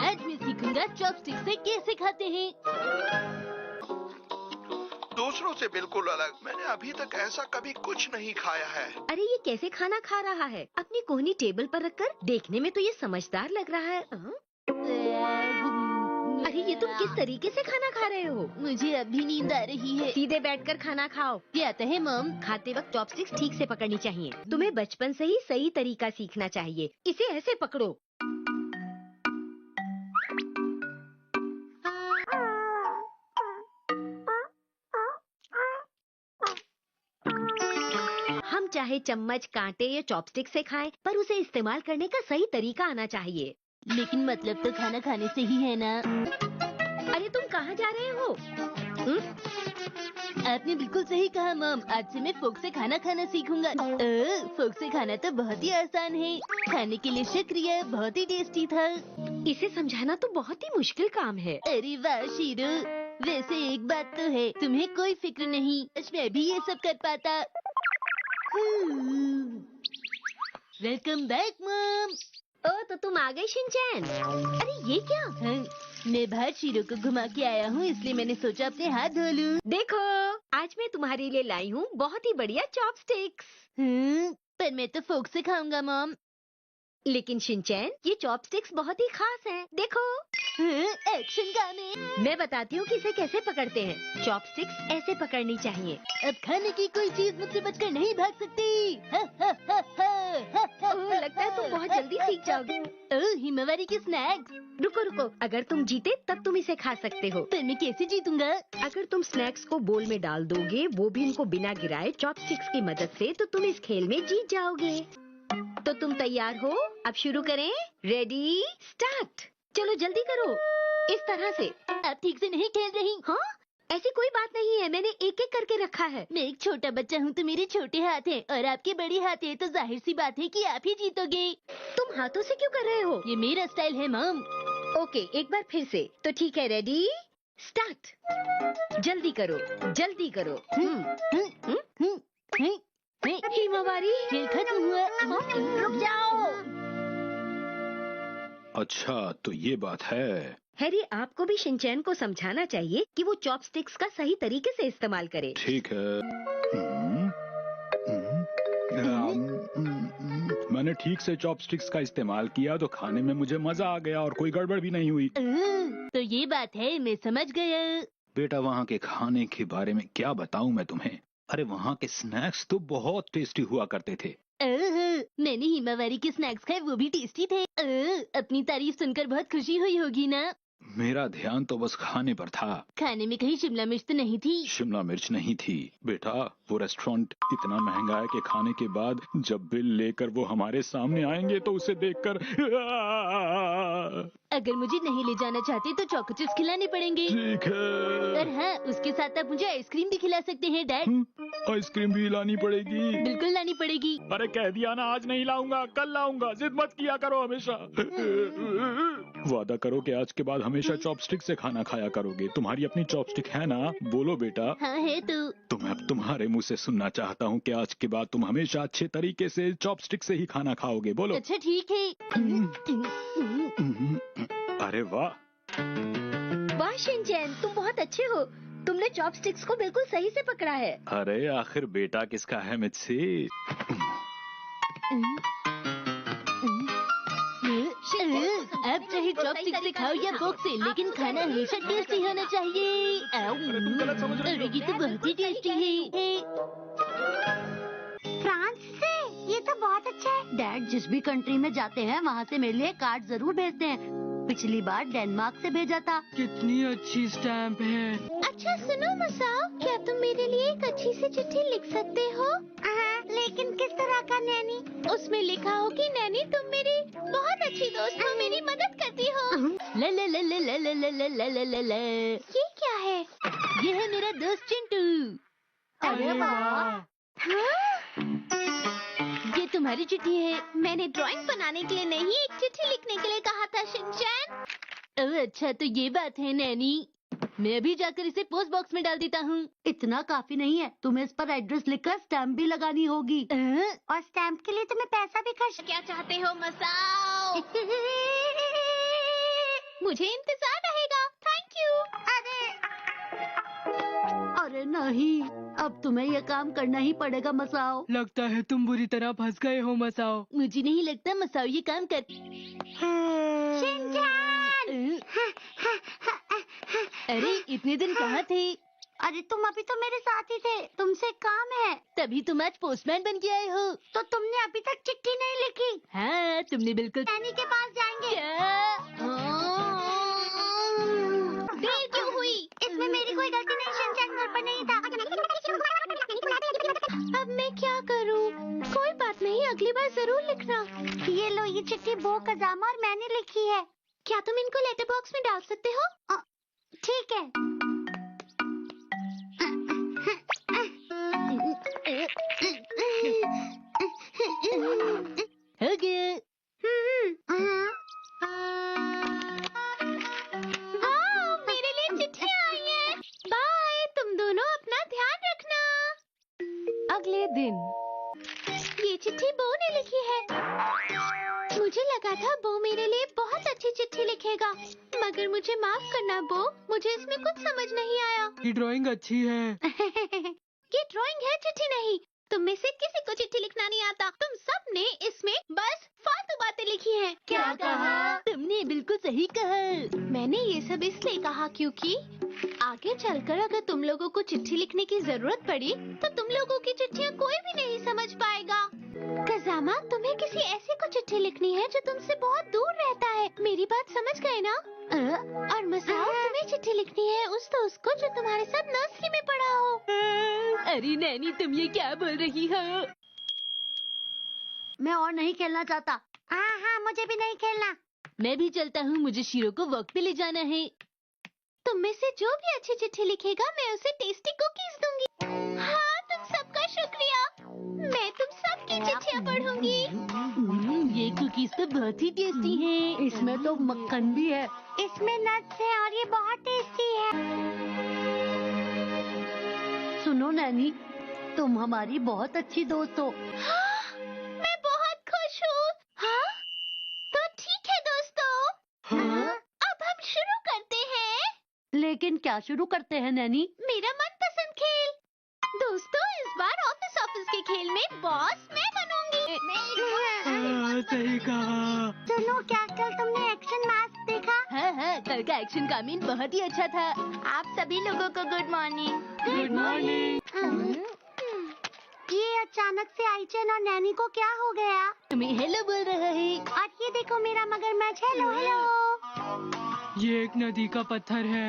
आज मैं सीखूंगा चॉपस्टिक से कैसे खाते हैं। दूसरों से बिल्कुल अलग। मैंने अभी तक ऐसा कभी कुछ नहीं खाया है। अरे ये कैसे खाना खा रहा है? अपनी कोहनी टेबल पर रखकर। देखने में तो ये समझदार लग रहा है। अरे ये तुम किस तरीके से खाना खा रहे हो? मुझे अभी नींद आ रही है। सीधे बैठकर खाना खाओ। ये आता है मॉम। खाते वक्त चॉपस्टिक्स ठीक से पकड़नी चाहिए। तुम्हें बचपन से ही सही तरीका सीखना चाहिए। इसे ऐसे पकड़ो। हम चाहे चम्मच, कांटे या चॉपस्टिक से खाएं, पर उसे इस्तेमाल करने का सही तरीका आना चाहिए। लेकिन मतलब तो खाना खाने से ही है ना। अरे तुम कहाँ जा रहे हो? आपने बिल्कुल सही कहा मॉम। आज से मैं फोक से खाना खाना सीखूंगा। फोक से खाना तो बहुत ही आसान है। खाने के लिए शुक्रिया, बहुत ही टेस्टी था। इसे समझाना तो बहुत ही मुश्किल काम है। अरे वाह शीरू, वैसे एक बात तो है, तुम्हें कोई फिक्र नहीं, मैं भी ये सब कर पाता। Welcome back mom. ओ तो तुम आ गई शिनचैन। अरे ये क्या? मैं बाहर शीरू को घुमा के आया हूँ, इसलिए मैंने सोचा अपने हाथ धो लूं। देखो आज मैं तुम्हारे लिए लाई हूँ बहुत ही बढ़िया चॉपस्टिक्स। पर मैं तो फोक से खाऊंगा मॉम। लेकिन शिनचैन ये चॉपस्टिक्स बहुत ही खास हैं। देखो एक्शन गाने। मैं बताती हूँ कि इसे कैसे पकड़ते हैं। चॉपस्टिक्स ऐसे पकड़नी चाहिए। अब खाने की कोई चीज मुझसे बचकर नहीं भाग सकती। लगता है तुम बहुत जल्दी सीख जाओगे। हिमावरी के स्नैक्स। रुको रुको, अगर तुम जीते तब तुम इसे खा सकते हो। पर मैं कैसे जीतूंगा? अगर तुम स्नैक्स को बोल में डाल दोगे, वो भी इनको बिना गिराए चॉपस्टिक्स की मदद से, तो तुम इस खेल में जीत जाओगे। तो तुम तैयार हो? अब शुरू करें। Ready start. चलो जल्दी करो। इस तरह से। आप ठीक से नहीं खेल रही। हाँ ऐसी कोई बात नहीं है, मैंने एक एक करके रखा है। मैं एक छोटा बच्चा हूँ तो मेरे छोटे हाथ हैं और आपके बड़े हाथ हैं, तो जाहिर सी बात है कि आप ही जीतोगे। तुम हाथों से क्यों कर रहे हो? ये मेरा स्टाइल है मॉम। ओके एक बार फिर से। तो ठीक है, रेडी स्टार्ट। जल्दी करो जल्दी करो। हिमावरी खेल खत्म हुआ। रुक जाओ। अच्छा तो ये बात है। हैरी आपको भी शिनचैन को समझाना चाहिए कि वो चॉपस्टिक्स का सही तरीके से इस्तेमाल करे। ठीक है। मैंने ठीक से चॉपस्टिक्स का इस्तेमाल किया तो खाने में मुझे मजा आ गया और कोई गड़बड़ भी नहीं हुई। तो ये बात है, मैं समझ गया। बेटा वहाँ के खाने के बारे में क्या बताऊँ मैं तुम्हें। अरे वहाँ के स्नैक्स तो बहुत टेस्टी हुआ करते थे। मैंने हिमावरी के स्नैक्स खाए, वो भी टेस्टी थे। अपनी तारीफ सुनकर बहुत खुशी हुई होगी ना? मेरा ध्यान तो बस खाने पर था। खाने में कहीं शिमला मिर्च तो नहीं थी? शिमला मिर्च नहीं थी बेटा। वो रेस्टोरेंट इतना महंगा है कि खाने के बाद जब बिल लेकर वो हमारे सामने आएंगे तो उसे देखकर अगर मुझे नहीं ले जाना चाहते तो चोको चिप्स खिलाने पड़ेंगे। ठीक है। और हाँ, उसके साथ आप मुझे आइसक्रीम भी खिला सकते हैं डैड। आइसक्रीम भी लानी पड़ेगी? बिल्कुल लानी पड़ेगी। अरे कह दिया ना, आज नहीं लाऊंगा, कल लाऊंगा। जिद मत किया करो हमेशा। वादा करो कि आज के बाद हमेशा चॉपस्टिक से खाना खाया करोगे। तुम्हारी अपनी चॉपस्टिक है ना? बोलो बेटा। हाँ है तो मैं अब तुम्हारे मुंह से सुनना चाहता हूँ कि आज के बाद तुम हमेशा अच्छे तरीके से चॉपस्टिक से ही खाना खाओगे। बोलो। अच्छा ठीक है। अरे वाह। वाह शिनचैन, तुम बहुत अच्छे हो। तुमने चॉपस्टिक्स को बिल्कुल सही से पकड़ा है। अरे आखिर बेटा किसका है मुझसे? आप चाहे चॉपस्टिक से खाओ या फोक से, लेकिन खाना हमेशा टेस्टी होना चाहिए। अरे ये तो बहुत ही टेस्टी है। फ्रांस से? ये तो बहुत अच्छा है। डैड जिस भी कंट्री में जाते हैं वहाँ से मेरे लिए कार्ड जरूर भेजते हैं। पिछली बार डेनमार्क से भेजा था। कितनी अच्छी स्टैम्प है। अच्छा सुनो मसाओ, क्या तुम मेरे लिए एक अच्छी सी चिट्ठी लिख सकते हो? लेकिन किस तरह का नैनी? उसमें लिखा हो कि नैनी तुम मेरी बहुत अच्छी दोस्त हो, मेरी मदद करती हो। ला ला ला ला ला ला ला ला ला ला ला ला। ये क्या है? ये है मेरा दोस्त चिंटू। अरे वाह। ये तुम्हारी चिट्ठी है। मैंने ड्राइंग बनाने के लिए नहीं, एक चिट्ठी लिखने के लिए कहा था शिनचैन। ओह अच्छा तो ये बात है नैनी। मैं अभी जाकर इसे पोस्ट बॉक्स में डाल देता हूँ। इतना काफी नहीं है, तुम्हें इस पर एड्रेस लिखकर स्टैम्प भी लगानी होगी। और स्टैम्प के लिए तुम्हें पैसा भी खर्च। क्या चाहते हो मसाओ? मुझे इंतजार रहेगा। Thank you. अरे नहीं, अब तुम्हें यह काम करना ही पड़ेगा मसाओ। लगता है तुम बुरी तरह फंस गए हो मसाओ। मुझे नहीं लगता मसाओ ये काम कर। अरे इतने दिन कहाँ थे? अरे तुम अभी तो मेरे साथ ही थे, तुमसे काम है। तभी तुम आज पोस्टमैन बन के आए हो। तो तुमने अभी तक चिट्ठी नहीं लिखी। हाँ तुमने बिल्कुल। नैनी के पास जाएंगे। देर क्यों हुई? इसमें मेरी कोई गलती नहीं, शिनचैन घर पर नहीं था। अब मैं क्या करूं? कोई बात नहीं, अगली बार जरूर लिखना। ये लो, ये चिट्ठी बो, कजामा और मैंने लिखी है। क्या तुम इनको लेटर बॉक्स में डाल सकते हो? ठीक है। हो गया। मेरे लिए चिट्ठी आई है। बाय, तुम दोनों अपना ध्यान रखना। अगले दिन। ये चिट्ठी बो ने लिखी है। मुझे लगा था बो मेरे लिए बहुत अच्छी चिट्ठी लिखेगा, मगर मुझे माफ करना बो, मुझे इसमें कुछ समझ नहीं आया। ये ड्राइंग अच्छी है। ये ड्राइंग है, चिट्ठी नहीं। तुम में से किसी को चिट्ठी लिखना नहीं आता। तुम सब ने इसमें बस फालतू बातें लिखी हैं। क्या कहा? तुमने बिल्कुल सही कहा। मैंने ये सब इसलिए कहा क्योंकि आगे चलकर अगर तुम लोगों को चिट्ठी लिखने की जरूरत पड़ी तो तुम लोगों की चिट्ठियाँ कोई भी नहीं समझ पाएगा। कजामा, तुम्हें किसी ऐसे को चिट्ठी लिखनी है जो तुमसे बहुत दूर रहता है। मेरी बात समझ गए ना? और मसाओ, तुम्हें चिट्ठी लिखनी है उस दोस्त को जो तुम्हारे साथ नर्सरी में पढ़ा हो। अरे नैनी, तुम ये क्या बोल रही हो? मैं और नहीं खेलना चाहता। हाँ, मुझे भी नहीं खेलना। मैं भी चलता हूँ, मुझे शीरो को वॉक पे ले जाना है। तुम में से जो भी अच्छी चिट्ठी लिखेगा मैं उसे टेस्टी कुकीज दूंगी। हाँ, तुम सबका शुक्रिया। मैं तुम सबकी चिट्ठियाँ पढ़ूंगी। ये कुकीज तो बहुत ही टेस्टी हैं। इसमें तो मक्खन भी है। इसमें नट्स है और ये बहुत टेस्टी है। सुनो नैनी, तुम हमारी बहुत अच्छी दोस्त हो। हाँ, मैं बहुत खुश हूँ। हाँ, तो ठीक है दोस्तों। हाँ? अब हम शुरू करते हैं। लेकिन क्या शुरू करते हैं नैनी? मेरा मनपसंद खेल। दोस्तों, इस बार ऑफिस के खेल में बॉस मैं बनूंगी। हाँ, सही कहा। सुनो, क्या कल तुमने एक्शन मास्क देखा? हाँ, कल का एक्शन का मीन बहुत ही अच्छा था। आप सभी लोगों को गुड मॉर्निंग। Good morning. ये अचानक से आईचन और नैनी को क्या हो गया? तुम्हें हेलो बोल रहा है। और ये देखो मेरा मगरमच्छ। Hello hello. ये एक नदी का पत्थर है।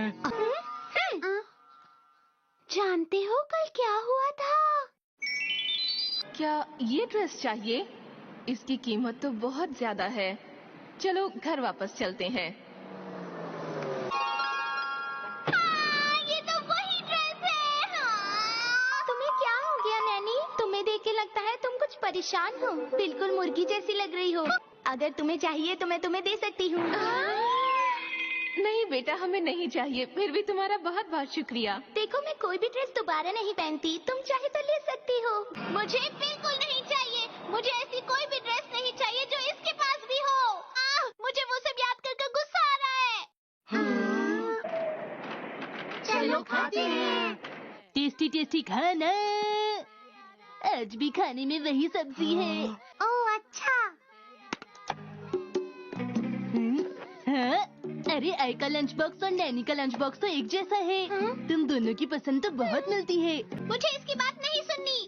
जानते हो कल क्या हुआ था? क्या ये ड्रेस चाहिए? इसकी कीमत तो बहुत ज्यादा है। चलो घर वापस चलते हैं। ये तो वही ड्रेस है। तुम्हें क्या हो गया नैनी? तुम्हें देख के लगता है तुम कुछ परेशान हो। बिल्कुल मुर्गी जैसी लग रही हो। अगर तुम्हें चाहिए तो मैं तुम्हें दे सकती हूँ। नहीं बेटा, हमें नहीं चाहिए। फिर भी तुम्हारा बहुत बहुत शुक्रिया। देखो, मैं कोई भी ड्रेस दोबारा नहीं पहनती। तुम चाहे तो ले सकती हो। मुझे बिल्कुल नहीं चाहिए। मुझे ऐसी कोई भी ड्रेस नहीं चाहिए जो इसके पास भी हो। मुझे वो सब याद कर गुस्सा आ रहा है। चलो खाते हैं। टेस्टी टेस्टी खाना। आज भी खाने में वही सब्जी है। ओह अच्छा। हाँ? अरे आई का लंच बॉक्स और नैनी का लंच बॉक्स तो एक जैसा है। तुम दोनों की पसंद तो बहुत मिलती है। मुझे इसकी बात नहीं सुननी।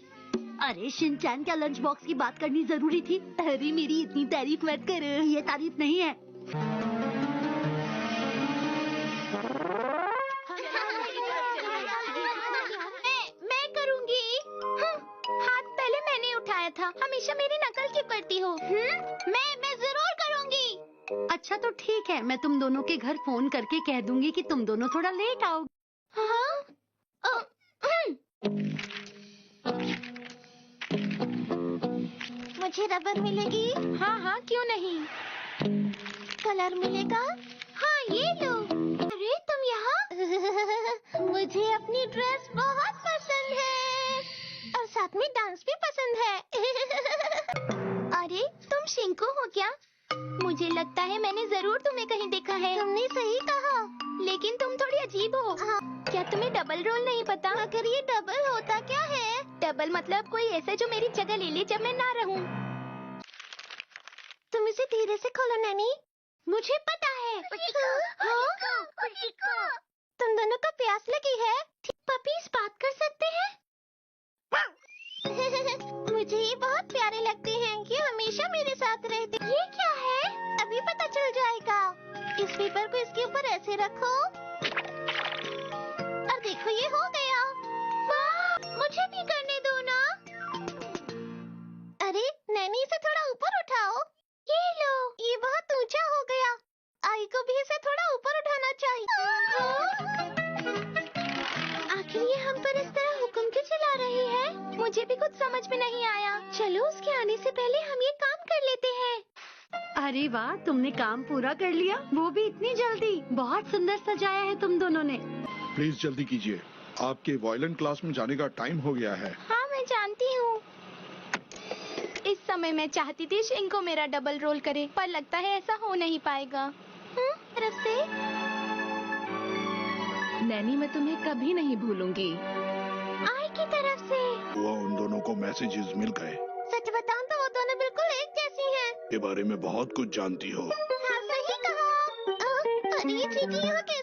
अरे शिनचैन का लंच बॉक्स की बात करनी जरूरी थी। अरे मेरी इतनी तारीफ मत करो, ये तारीफ नहीं है। मैं करूँगी। हाथ पहले मैंने उठाया था। हमेशा मेरी नकल क्यों करती हो? मैं जरूर करूँगी। अच्छा तो ठीक है, मैं तुम दोनों के घर फोन करके कह दूंगी कि तुम दोनों थोड़ा लेट आओ। मुझे रबर मिलेगी? हाँ, क्यों नहीं। कलर मिलेगा? हाँ, ये लो। अरे तुम यहाँ? मुझे अपनी ड्रेस बहुत पसंद है और साथ में डांस भी पसंद है। अरे तुम शिंकू हो क्या? मुझे लगता है मैंने जरूर तुम्हें कहीं देखा है। तुमने सही अजीब हो। क्या तुम्हें डबल रोल नहीं पता? अगर ये डबल होता क्या है? डबल मतलब कोई ऐसा जो मेरी जगह ले ले जब मैं ना रहूं। तुम इसे धीरे से खोलो नैनी। मुझे पता है। तुम दोनों को प्यास लगी है? पपीज बात कर सकते हैं? मुझे ये बहुत प्यारे लगते हैं कि हमेशा मेरे साथ रहते। ये क्या है? अभी पता चल जाएगा। इस पेपर को इसके ऊपर ऐसे रखो और देखो ये हो गया। वाह, मुझे भी करने दो ना। अरे नैनी, इसे थोड़ा ऊपर उठाओ। ये लो, ये बहुत ऊंचा हो गया। आई को भी इसे थोड़ा ऊपर उठाना चाहिए। आखिर ये हम पर इस तरह हुक्म क्यों चला रही है? मुझे भी कुछ समझ में नहीं आया। चलो उसके आने से पहले हम ये काम कर लेते हैं। अरे वाह, तुमने काम पूरा कर लिया, वो भी इतनी जल्दी। बहुत सुंदर सजाया है तुम दोनों ने। प्लीज जल्दी कीजिए, आपके वायलिन क्लास में जाने का टाइम हो गया है। हाँ मैं जानती हूँ। इस समय मैं चाहती थी शिंग को मेरा डबल रोल करे, पर लगता है ऐसा हो नहीं पाएगा। तरफ से नैनी, मैं तुम्हें कभी नहीं भूलूंगी। आई की तरफ से। वो उन दोनों को मैसेजेस मिल गए। सच बताऊं तो वो दोनों बिल्कुल एक जैसी हैं। के बारे में बहुत कुछ जानती हो। हाँ सही कहा। अरे ये चीटी यहाँ कैसे